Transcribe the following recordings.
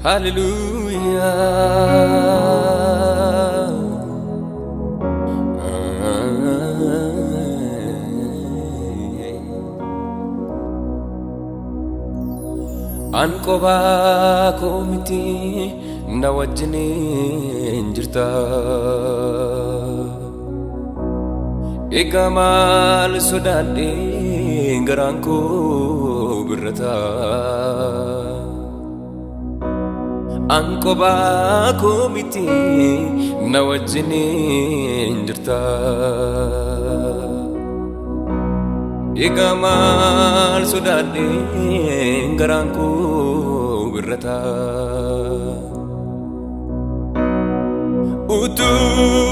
Hallelujah. Ankoba komiti na wajjini injirta Egamal sodade garanko birata Ankoba komiti na wajjini injirta Egamal sodade garanko birata Utu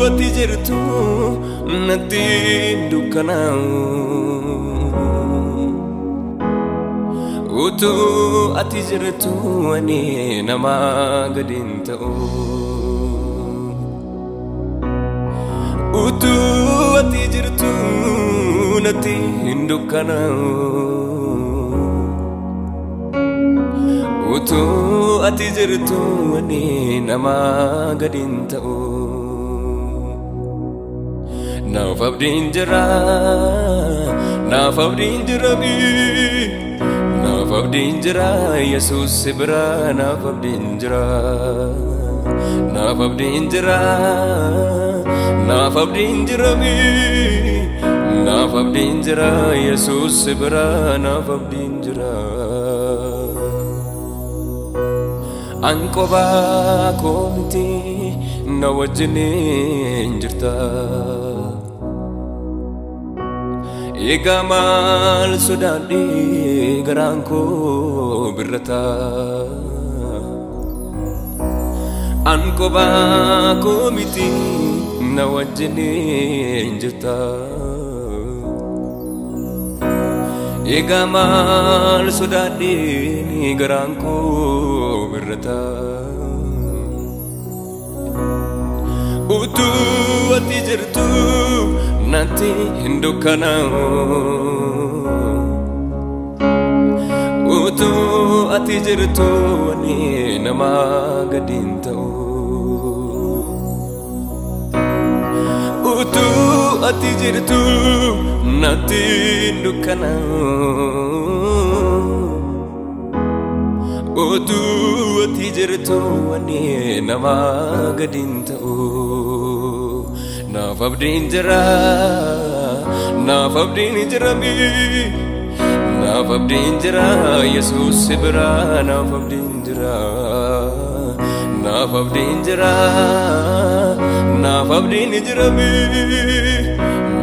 ati jirtu nati dukanau Utu ati jirtu ani nama gadin ta'u Utu ati jirtu nati dukanau Utu ati jirtu ani nama gadin ta'u Naaf abdiin jira mi Naaf abdiin jira Yesuus bira naaf abdiin jira Naaf abdiin jira mi Naaf abdiin jira Yesuus bira naaf abdiin jira Ankoba komiti na wajjini injirta Egamal sodade garanko birata Ankoba komiti na wajjini injirta Egamal sodade garanko birata Utu ati jirtu nati hindukanau Utu ati jirtu ani nama gadin ta'u Utu ati jirtu nati hindukanau Utu ati jirtu ani nama gadin ta'u Naaf abdiin jira mi Naaf abdiin jira Yesuus bira naaf abdiin jira Naaf abdiin jira mi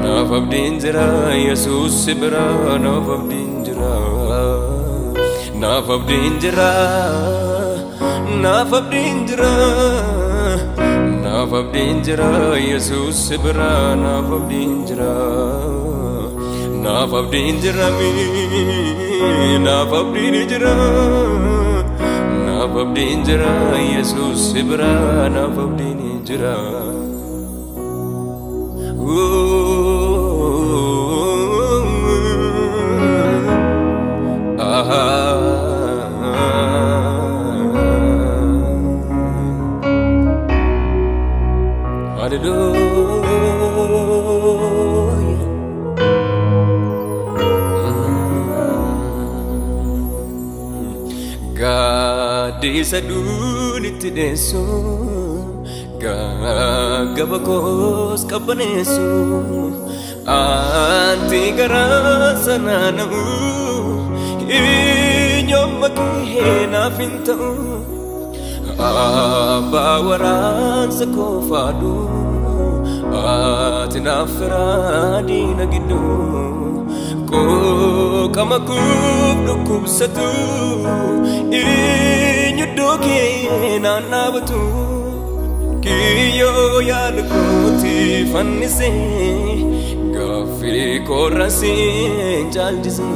Naaf abdiin jira Yesuus bira naaf abdiin jira Naaf abdiin jira Naaf abdiin jira Yesuus bira naaf abdiin jira Naaf abdiin jira mi Naaf abdiin jira Yesuus bira naaf abdiin jira Hallelujah. Gadisa duniti desu Gagabakos kabanesu Anti garasana namu Inyomaki fintu Abawaran sa kofadu Ati nafradi na gidu Ko kamakub nukub satu Inyudoki na nabatu Kiyo yalukuti fanisi Gafi korasi jaljisi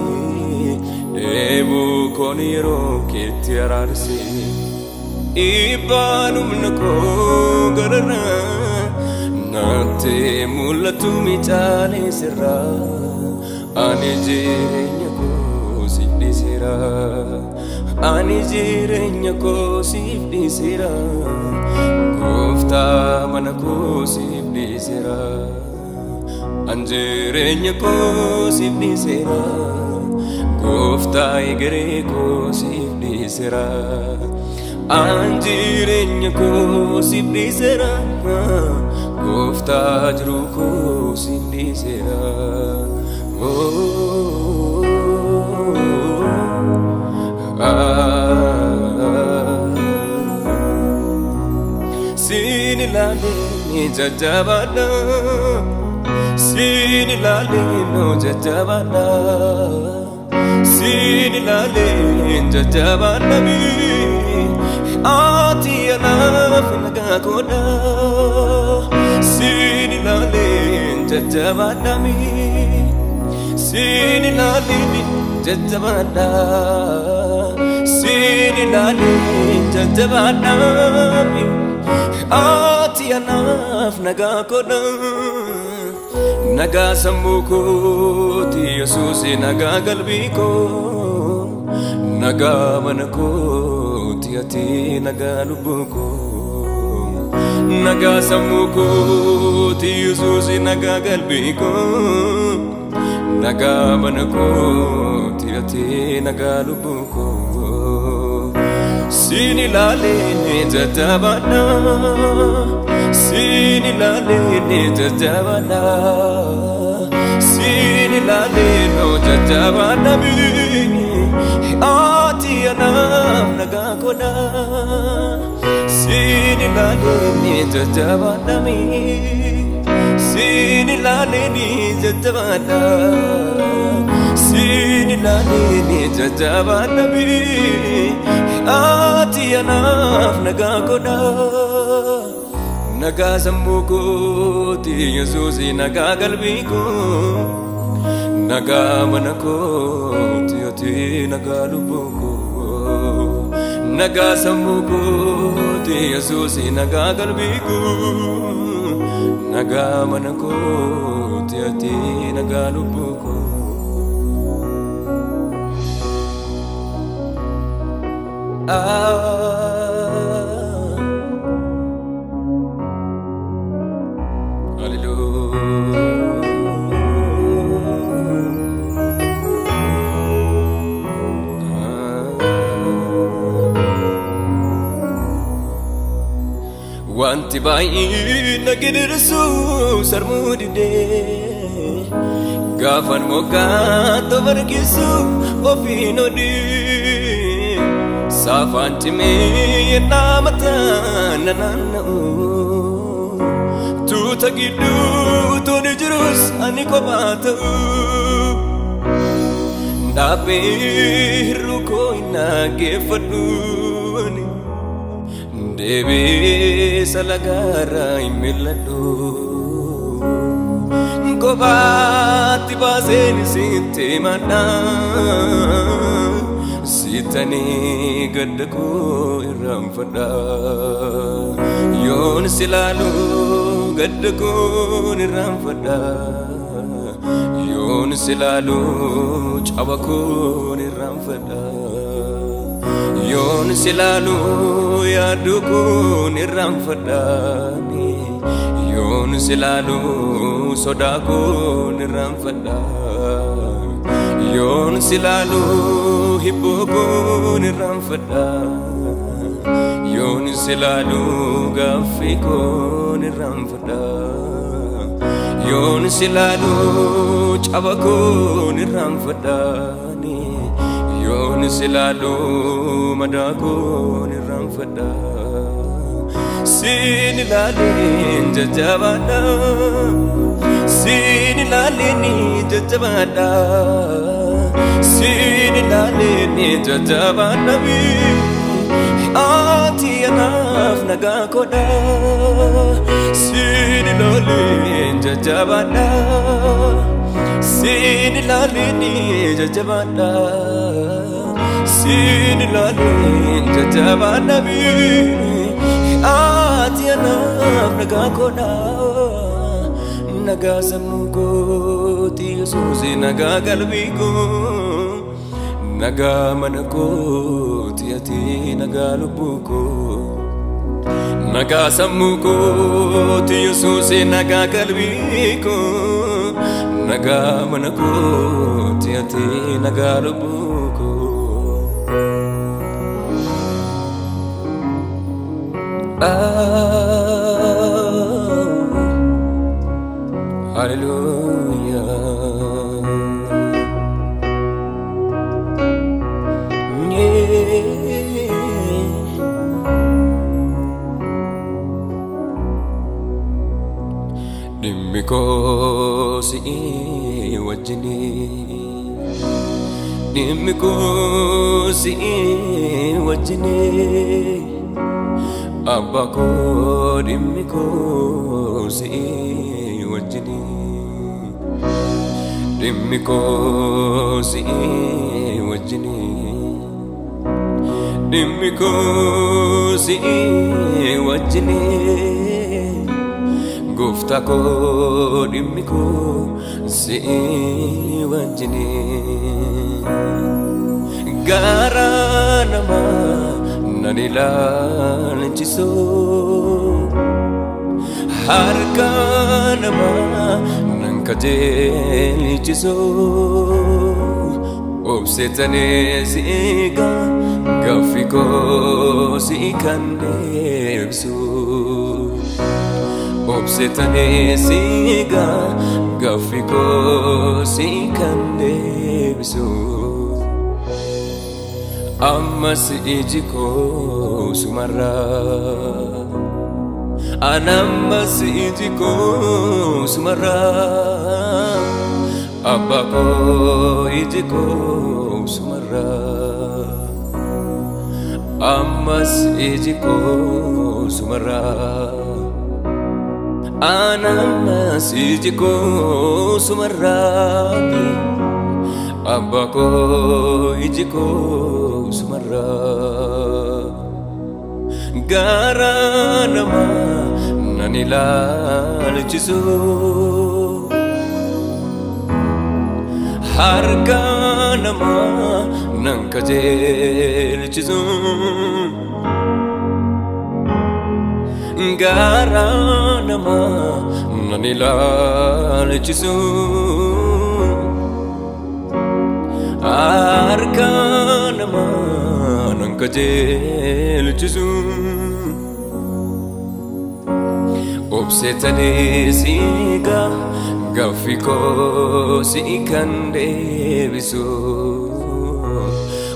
Debu koniro kiti ararisi Ibanum nako garana Nante mulatu mitale sirra Ane jirenya ko siddi sira ani jireenya koo siif dhiisera gooftaa mana koo siif dhiisera ani jireenya koo siif dhiisera gooftaa egeree koo siif dhiisera ani jireenya koo siif dhiisera gooftaa jiruu koo siif dhiisera Sini lale jajabana Sini lale no jajabana Sini lale jajabana mi Ati alaf nagakoda Sini lale jajabana mi Sini lale jajabana Sini lale jajabana mi Ati anaf nagakoda Naga sambuko ti Yesus naga galbiko Naga manako ti ati naga lubuko Naga sambuko ti Yesus naga galbiko Naga manako ti ati naga lubuko Sini lale jajabana Sini lale jajabana Sini lale no jajabana mi Ati anaf nagakoda Sini lale jajabana mi Sini lale jajabana Sini lale jajabana mi Ati anaf nagakoda Naga sambuko ti Yesus naga galbiko Naga manako ti ati naga lubuko Naga sambuko ti Yesus naga galbiko Naga manako ti ati naga lubuko Wanti baay'ee nagidirisu sarmuu didee Gaafan moggaattoo barkisu ofiin odii Saafaan cimee yennaa mataa nanaanna'u Tuuta gidduu tooni jirus ani kophaa ta'u Dhaabbee hir'uu koo hin dhaggeeffadhu Debi salagara imiladu Kobati bazen sinti mana Sitani gaddaku iramfada Yon silalu gaddaku iramfada Yon silalu cawaku iramfada Yon silalu yaduku niramfadani Yon silalu sodaku niramfada Yon silalu hibbuku niramfada Yon silalu gafiku niramfada Yon silalu cabaku niramfadani Yon silalu madaku niramfada Sini lale jajabana Sini lale ni jajabana Sini lale ni jajabana mi Ati anaf nagakoda Sini lale jajabana Sini lale ni jajabana Sini lale jajabana mi Ati anaf nagakoda Naga sammuko ti Yesus naga galbiko nagaa mana kooti ati nagaa lubbuu koo nagaa sammuu kooti Yesuusi nagaa qalbii koo nagaa mana kooti ati nagaa lubbuu koo Hallelujah. Dimiko si wajini Dimiko si wajini Abako dimiko si wajini Dimiko si wajini Dimiko si wajini Gufta ko dimiko si wajini Gara nama nanilalchiso Harka nama nankajelichiso Obsetane siga gafiko si kandebsu Obsetane siga gafiko si kandebsu Amas ijiko sumara Anamas ijiko sumara Abako ijiko sumara Amas ijiko sumara Anamas ijiko sumara Abako ijiko sumara Gara nama nanilalchiso Harka nama nankajelchiso Gara nama nanilalchiso Harka nama nankajelchisu Obsetane siga gafiko si kandebisu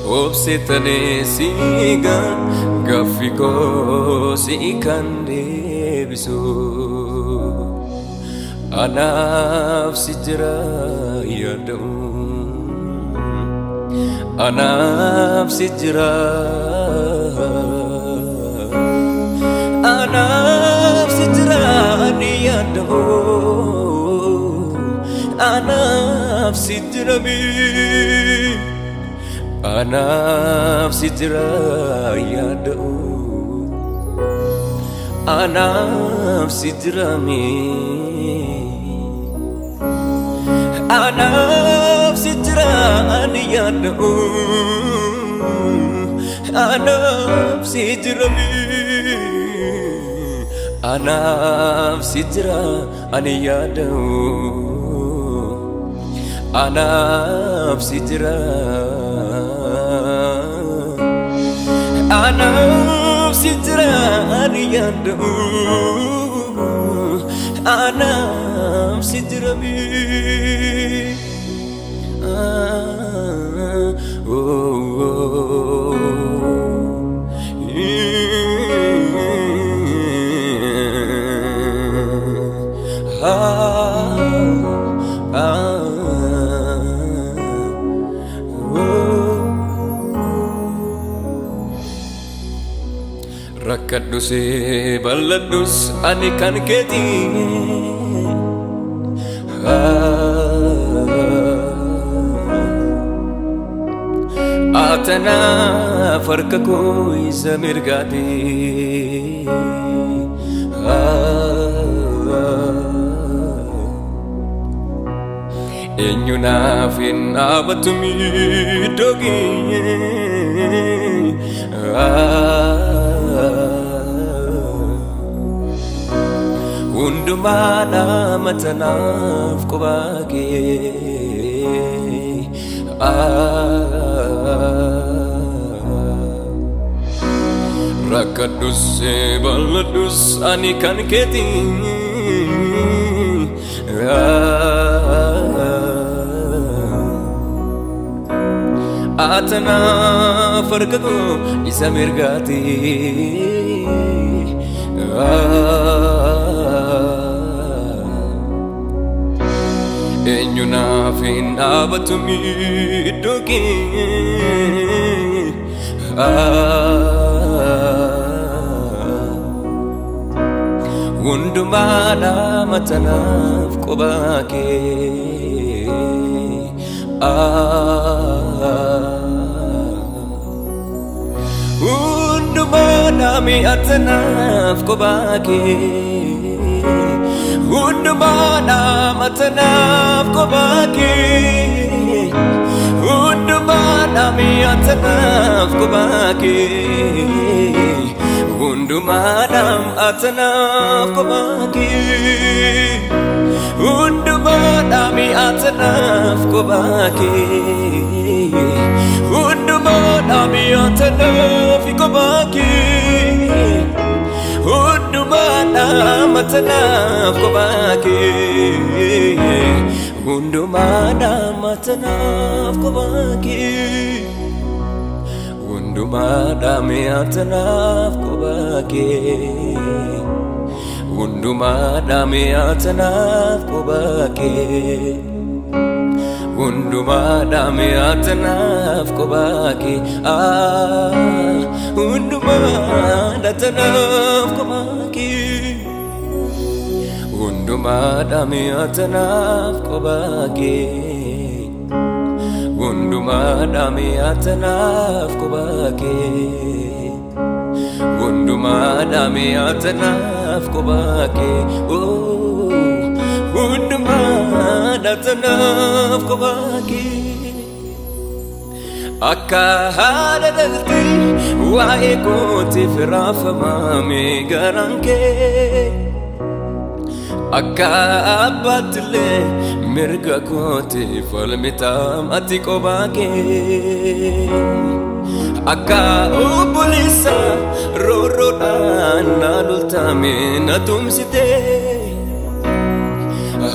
Obsetane siga gafiko si kandebisu Anaf sijra yadu Anaf sijra Anaf sijra niyado Anaf sijra mi Anaf sijra yado Anaf sijra mi Anaf sijra niyado Anaf sijra mi Anaf sijra niyado Anaf sijra Anaf sijra niyado Anaf sijra mi Rakkadus balladus ani kan keeti Atana farka ko isa mirgati eenyu naaf hin dhaabatu miidhagee hundumaadha matanaaf qubaagee rakkadhus bal'adhus ani kan keetii atanaaf argamu isa mirgaati eenyu naaf hin dhaabatu miidhagee hundumaadha matanaaf qubaakee hundumaadha mi'atanaaf qubaakee hundumaadha matanaaf qubaakee hundumaadha mi'atanaaf qubaakee hundumaadha atanaaf qubaakee hundumaadha mi'atanaaf qubaakee hundumaadha mi'atanaaf qubaakee hundumaadha matanaaf qubaakee hundumaadha matanaaf qubaakee hundumaadha mi'atanaaf qubaakee hundumaadha mi'atanaaf qubaakee hundumaadha mi'atanaaf qubaakee hundumaadha tanaaf qubaakee hundumaadha mi'atanaaf qubaakee hundumaadha mi'atanaaf qubaakee hundumaadha mi'atanaaf qubaakee hundumaadha tanaaf qubaakee akka haadha dhaltee waa'ee kootiif raafamame garaan kee akka abbaattillee mirga kootiif falmitam ati qubaakee akka obboleessa roorroodhaan na loltame na tumsitee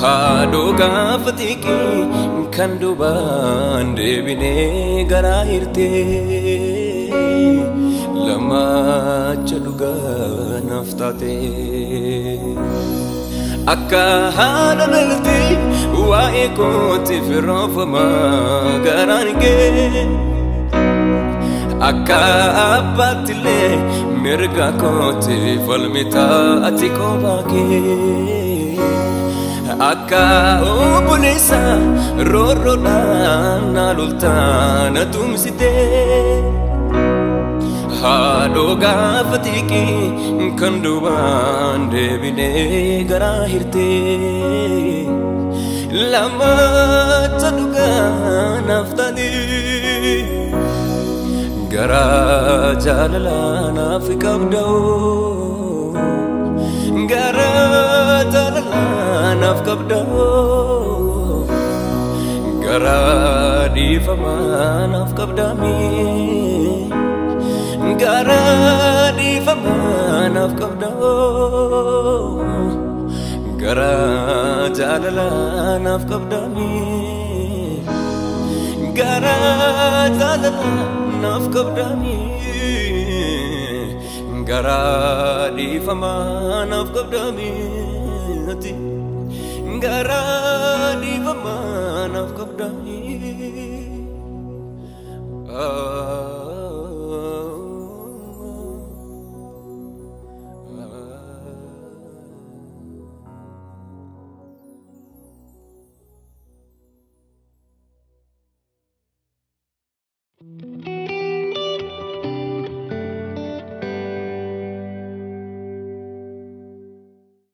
haadhoo gaafa xiqqii kan duubaan deebinee garaa hirtee lamaacha dhugaa naaf taatee akka haadha dhaltee waa'ee kootiif raafamaa garaan kee akka abbaattillee mirga kootiif falmitaa ati qubaakee akka obboleessa roorroodhaan na loltaa na tumsitee haadhoo gaafa xiqqii kan duubaan deebinee garaa hirtee lamaacha dhugaa naaf taatee garaa jaalalaa naaf qabda'oo garaa jaalalaa naaf qabda'oo garaa dhiifamaa naaf qabda'amee garaa dhiifamaa naaf qabda'oo garaa jaalalaa naaf qabda'amee garaa jaalalaa naaf qabda'amee garaa dhiifamaa naaf qabda'amee garaa dhiifamaa naaf qabda'amee